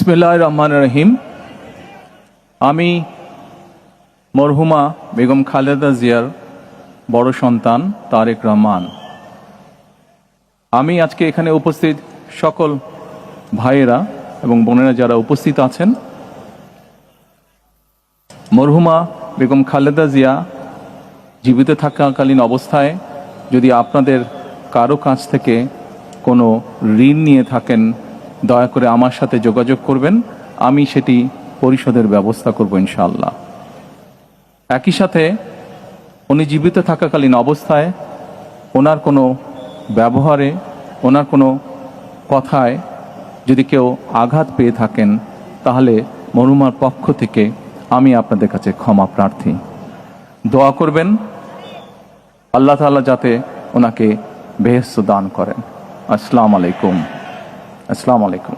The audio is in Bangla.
বিসমিল্লাহির রহমানির রহিম। আমি মরহুমা বেগম খালেদা জিয়ার বড় সন্তান তারেক রহমান। আমি আজকে এখানে উপস্থিত সকল ভাইয়েরা এবং বোনেরা যারা উপস্থিত আছেন, মরহুমা বেগম খালেদা জিয়া জীবিত থাকাকালীন অবস্থায় যদি আপনাদের কারো কাছ থেকে কোনো ঋণ নিয়ে থাকেন, দয়া করে আমার সাথে যোগাযোগ করবেন, আমি সেটি পরিশোধের ব্যবস্থা করব ইনশাআল্লাহ। একই সাথে উনি জীবিত থাকাকালীন অবস্থায় ওনার কোনো ব্যবহারে, ওনার কোনো কথায় যদি কেউ আঘাত পেয়ে থাকেন, তাহলে মরহুমার পক্ষ থেকে আমি আপনাদের কাছে ক্ষমা প্রার্থী। দোয়া করবেন আল্লাহ তাআলা যাতে ওনাকে বেহেশত দান করেন। আসসালামু আলাইকুম। আসসালামু আলাইকুম।